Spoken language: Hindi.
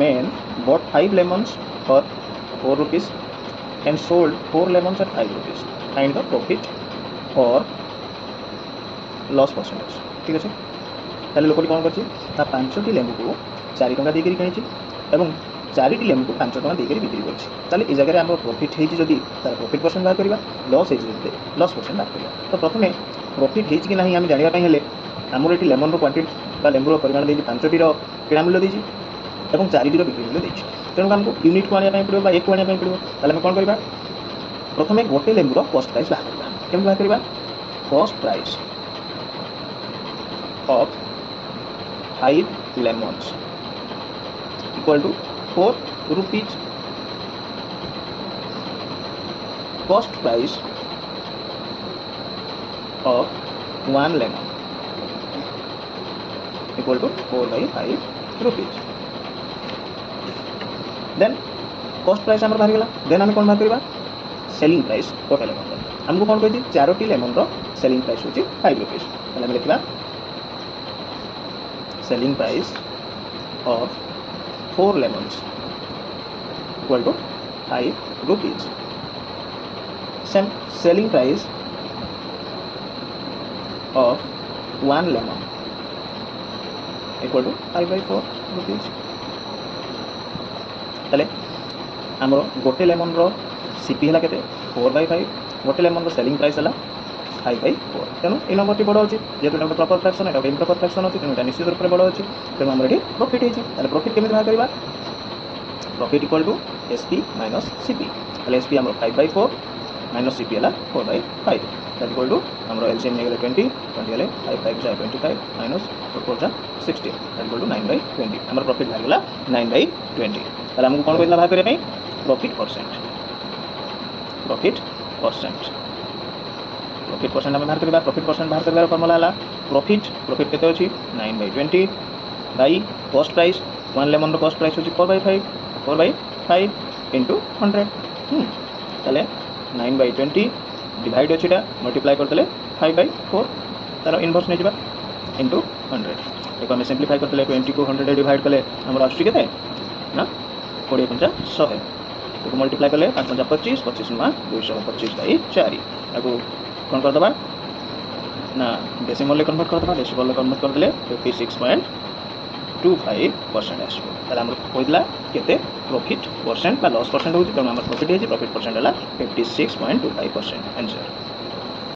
man bought 5 lemons for 4 rupees and sold 4 lemons at 5 rupees. Find the profit or loss percentage. ठीक अच्छे ताले लोकटी कौन करछि ता 5टी लेंबू को 4 टका देकरी किनिछि एवं 4टी लेंबू को 5 टका देकरी बिक्री करछि ताले ए जगह हमर प्रॉफिट हेछि जदी तार प्रॉफिट परसेंट बाहर करबा लॉस हेछि जदी लॉस परसेंट बाहर करबा तो प्रथमे प्रॉफिट हेछि कि नाही हम जानिबा पय हेले हमर एठी लेमन रो क्वांटिटी बा लेंबू रो परिमाण देछि 5टी रो किणा मूल्य देछि एवं 4टी रो बिक्री मूल्य देछि तेणु हमको यूनिट को आनिबा पय पड़िबो बा एक को आनिबा पय पड़िबो ताले हम कोन करबा प्रथमे गोटे लेंबू रो कॉस्ट प्राइस बाहर करबा केम बाहर करबा cost price of 5 lemons equal to 4 rupees. Cost price of 1 lemon equal to 4 by 5 rupees. Then cost price हमर बाहर गेला देन हम कोन बाहर करबा सेलिंग प्राइस टोटल लेमन हमको कोन कहती 4टी लेमन रो सेलिंग प्राइस होची 5 रुपीस तले हम लिखबा selling price of 4 lemons equal to 5 rupees. Same selling price of 1 lemon equal to 5 by 4 rupees. तले हमरो गोटे लेमन रो सीपी हला केते 4 by 5 गोटे लेमन रो सेलिंग प्राइस हला 5 by 4 तेणु ये नंबर बड़ अच्छी जेहतु गोटे प्रॉपर फ्रैक्शन एटा इम्प्रॉपर फ्रैक्शन अच्छी तेणु निश्चित रूप से बड़ अच्छी तेणु आम ये प्रॉफिट होती प्रॉफिट केमी बाहर करवा profit equal to SP minus CP SP आम 5 by 4 माइनस सीपी है 4 by 5 दैट इक्वल टू आम एलसीएम नहीं 20 20 5 5 जा 25 माइनस 4 जा 60 दैट इक्वल टू 9 by 20 आम प्रॉफिट बाहर गला 9 by 20 ताले हमको कौन कहला बाहर करबा प्रॉफिट परसेंट प्रॉफिट परसेंट आम बाहर करवा प्रॉफिट परसेंट बाहर करवार फॉर्मूला है प्रॉफिट केते अछि 9 by 20 बाई कॉस्ट प्राइस 1 लेमन रो कॉस्ट प्राइस अछि 4 by 5 into 100 ताले 9 by 20 डिवाइड अछि मल्टीप्लाई करतले 5 by 4 तार इनवर्स नै जिबा into 100 एको हम सिंपलीफाई करतले 20 को 100 डिवाइड कले हमर आछि केते ना 20 50 100 एको मल्टीप्लाई कले 5 50 25 25 मा 225 by 4 एको कौन कर दबा ना डेसिमल कन्वर्ट कर दबा डेसिमल कन्वर्ट कर देले 56.25% आसो ताले हमर कोइला केते प्रॉफिट परसेंट बा लॉस परसेंट होची त हमर प्रॉफिट हेची प्रॉफिट परसेंट हला 56.25% आंसर।